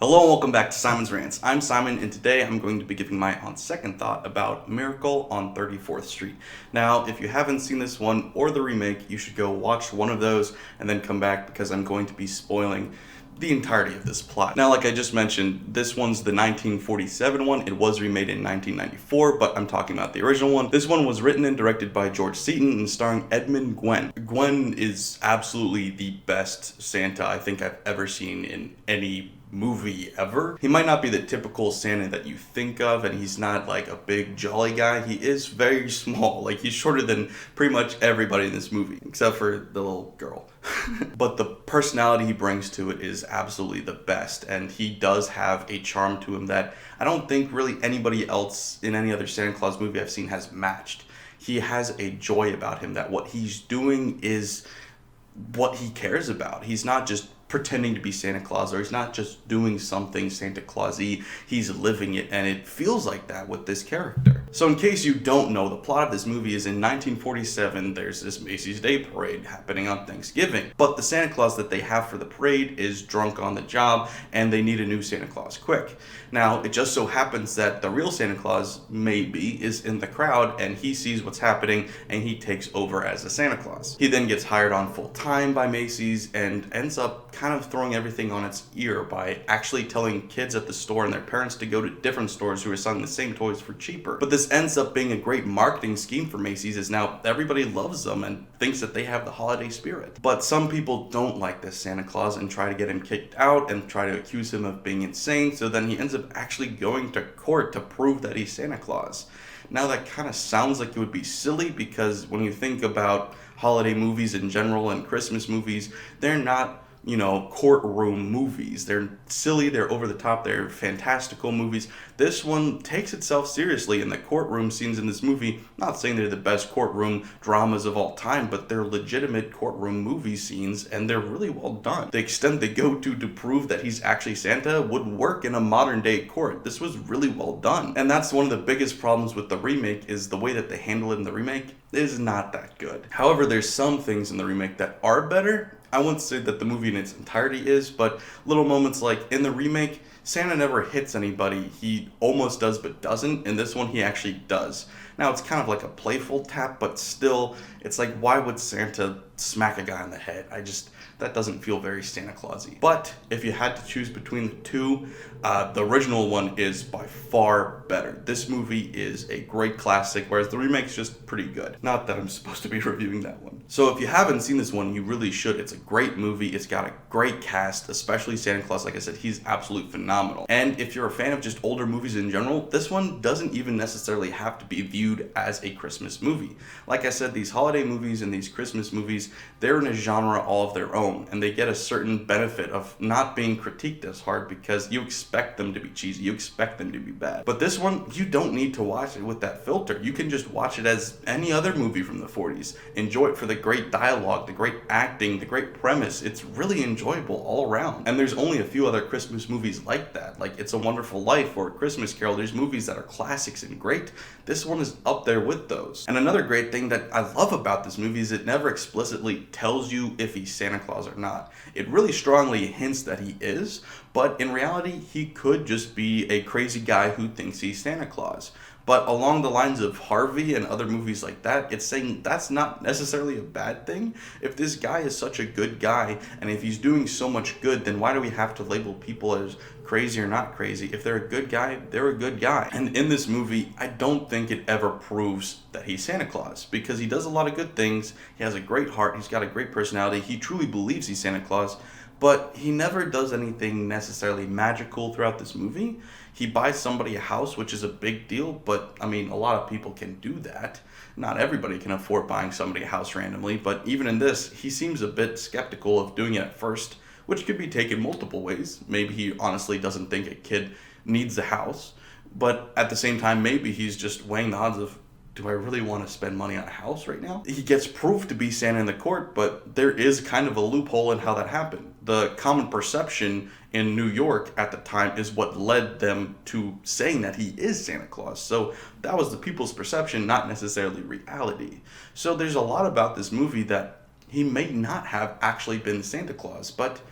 Hello and welcome back to Simon's Rants. I'm Simon, and today I'm going to be giving my on second thought about Miracle on 34th Street. Now, if you haven't seen this one or the remake, you should go watch one of those and then come back because I'm going to be spoiling the entirety of this plot. Now, like I just mentioned, this one's the 1947 one. It was remade in 1994, but I'm talking about the original one. This one was written and directed by George Seaton and starring Edmund Gwenn. Gwenn is absolutely the best Santa I think I've ever seen in any movie ever. He might not be the typical Santa that you think of, and he's not like a big jolly guy. He is very small. Like, he's shorter than pretty much everybody in this movie, except for the little girl. But the personality he brings to it is absolutely the best, and he does have a charm to him that I don't think really anybody else in any other Santa Claus movie I've seen has matched. He has a joy about him that what he's doing is what he cares about. He's not just pretending to be Santa Claus, or he's not just doing something Santa Claus-y, he's living it, and it feels like that with this character. So in case you don't know, the plot of this movie is in 1947, there's this Macy's Day Parade happening on Thanksgiving, but the Santa Claus that they have for the parade is drunk on the job, and they need a new Santa Claus quick. Now, it just so happens that the real Santa Claus, maybe, is in the crowd, and he sees what's happening, and he takes over as a Santa Claus. He then gets hired on full time by Macy's, and ends up kind of throwing everything on its ear by actually telling kids at the store and their parents to go to different stores who are selling the same toys for cheaper. But this ends up being a great marketing scheme for Macy's, as now everybody loves them and thinks that they have the holiday spirit. But some people don't like this Santa Claus and try to get him kicked out and try to accuse him of being insane, so then he ends up actually going to court to prove that he's Santa Claus. Now, that kind of sounds like it would be silly, because when you think about holiday movies in general and Christmas movies, they're not courtroom movies. They're silly, they're over the top, they're fantastical movies. This one takes itself seriously, and the courtroom scenes in this movie, not saying they're the best courtroom dramas of all time, but they're legitimate courtroom movie scenes, and they're really well done. The extent they go to prove that he's actually Santa would work in a modern day court. This was really well done. And that's one of the biggest problems with the remake, is the way that they handle it in the remake is not that good. However, there's some things in the remake that are better. I wouldn't say that the movie in its entirety is, but little moments like in the remake, Santa never hits anybody. He almost does but doesn't. In this one, he actually does. Now, it's kind of like a playful tap, but still, it's like, why would Santa smack a guy on the head? That doesn't feel very Santa Claus-y. But if you had to choose between the two, the original one is by far better. This movie is a great classic, whereas the remake's just pretty good. Not that I'm supposed to be reviewing that one. So if you haven't seen this one, you really should. It's a great movie. It's got a great cast, especially Santa Claus. Like I said, he's absolutely phenomenal. And if you're a fan of just older movies in general, this one doesn't even necessarily have to be viewed as a Christmas movie. Like I said, these holiday movies and these Christmas movies, they're in a genre all of their own, and they get a certain benefit of not being critiqued as hard because you expect them to be cheesy, you expect them to be bad. But this one, you don't need to watch it with that filter. You can just watch it as any other movie from the 40s. Enjoy it for the great dialogue, the great acting, the great premise. It's really enjoyable all around. And there's only a few other Christmas movies like that, like It's a Wonderful Life or Christmas Carol. There's movies that are classics and great. This one is up there with those. And another great thing that I love about this movie is it never explicitly tells you if he's Santa Claus or not. It really strongly hints that he is, but in reality, he could just be a crazy guy who thinks he's Santa Claus. But along the lines of Harvey and other movies like that, it's saying that's not necessarily a bad thing. If this guy is such a good guy, and if he's doing so much good, then why do we have to label people as crazy or not crazy? If they're a good guy, they're a good guy. And in this movie, I don't think it ever proves that he's Santa Claus, because he does a lot of good things. He has a great heart. He's got a great personality. He truly believes he's Santa Claus. But he never does anything necessarily magical throughout this movie. He buys somebody a house, which is a big deal, but I mean, a lot of people can do that. Not everybody can afford buying somebody a house randomly, but even in this, he seems a bit skeptical of doing it at first, which could be taken multiple ways. Maybe he honestly doesn't think a kid needs a house, but at the same time, maybe he's just weighing the odds of, do I really want to spend money on a house right now? He gets proved to be Santa in the court, but there is kind of a loophole in how that happened. The common perception in New York at the time is what led them to saying that he is Santa Claus. So that was the people's perception, not necessarily reality. So there's a lot about this movie that he may not have actually been Santa Claus, but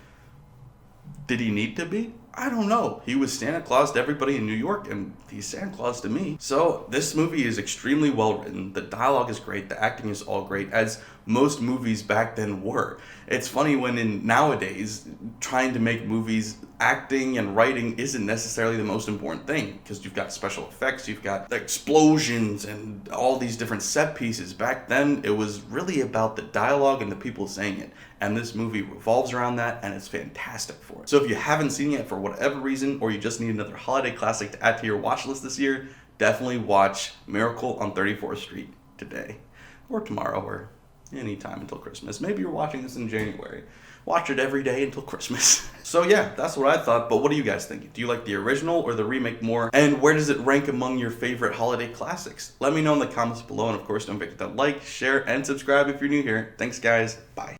did he need to be? I don't know. He was Santa Claus to everybody in New York, and he's Santa Claus to me. So this movie is extremely well written. The dialogue is great. The acting is all great, as most movies back then were. It's funny when in nowadays, trying to make movies, acting and writing isn't necessarily the most important thing, because you've got special effects, you've got explosions and all these different set pieces. Back then, it was really about the dialogue and the people saying it. And this movie revolves around that, and it's fantastic for it. So if you haven't seen it for whatever reason, or you just need another holiday classic to add to your watch list this year, definitely watch Miracle on 34th Street today, or tomorrow, or anytime until Christmas. Maybe you're watching this in January. Watch it every day until Christmas. So yeah, that's what I thought, but what do you guys think? Do you like the original or the remake more? And where does it rank among your favorite holiday classics? Let me know in the comments below, and of course don't forget to like, share, and subscribe if you're new here. Thanks guys, bye.